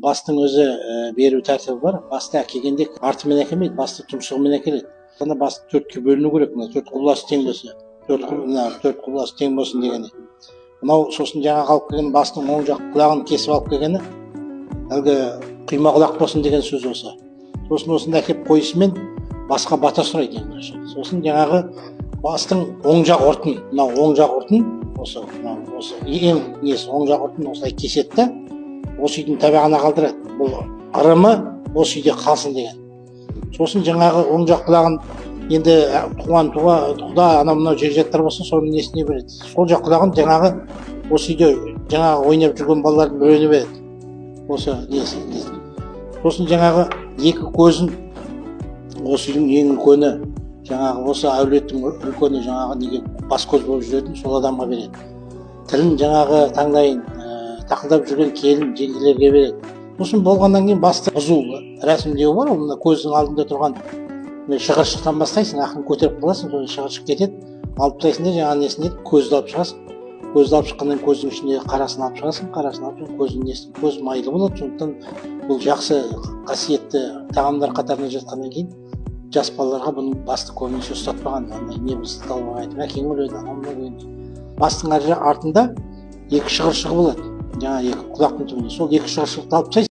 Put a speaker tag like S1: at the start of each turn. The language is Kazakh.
S1: Бастың өзі беру тәртібі бар. Басты әкелгенде артымен әкелмейді, басты тұмсығымен әкеледі. Ана басты төртке бөліну керек, мына төрт құбыласы тең болса, төрт құбыласы тең болсын дегені. Мынау сосын жаңағы алып келген бастың оң жақ құлағын кесіп алып келгені, әлгі құйма құлақ болсын деген сөз осы. Сосын осында әкеліп қойысымен басқа бата сұрайды енді. Сосын жаңағы бастың оң жақ ұртын, мынау оң жақ ұртын, осы ең несі оң жақ ұртын осылай кеседі да, осы үйдің табағына қалдырады. Бұл ырымы осы үйде қалсын деген. Сосын жаңағы оң жақ құлағын енді туған құда анау мынау жекжаттар болса соның несіне береді. Сол жақ құлағын жаңағы осы үйде жаңағы ойнап жүрген балалардың біреуіне береді. Осы несі. Сосын жаңағы екі көзін осы үйдің ең үлкені, жаңағы осы әулеттің үлкені жаңағы неге бас көз болып жүретін сол адамға береді. Тілін жаңағы таңдайын тақылдап жүрген келін жеңгелерге береді. Сосын болғаннан кейін басты бұзу рәсімдеуі бар. Ол мына көздің алдында тұрған шығыршықтан бастайсың, ақырын көтеріп қаласың, сосын шығыршық кетеді. Алып тастайсың да жаңағы несін етіп көзді алып шығасың. Көзді алып шыққаннан көздің ішінде қарасын алып шығасың, қарасын алып шығасың, көздің несін, көз майлы болады. Сондықтан бұл жақсы қасиетті тағамдар қатарына жатқаннан кейін жас балаларға бұның басты көбінесе ұстатпаған. Не біз талбай айтып, әкең өледі, анау өледі. Бастың артында екі шығыршығы болады. Жаңа екі құлақтың түбінде. Сол екі шығыршықты алып тастайсың.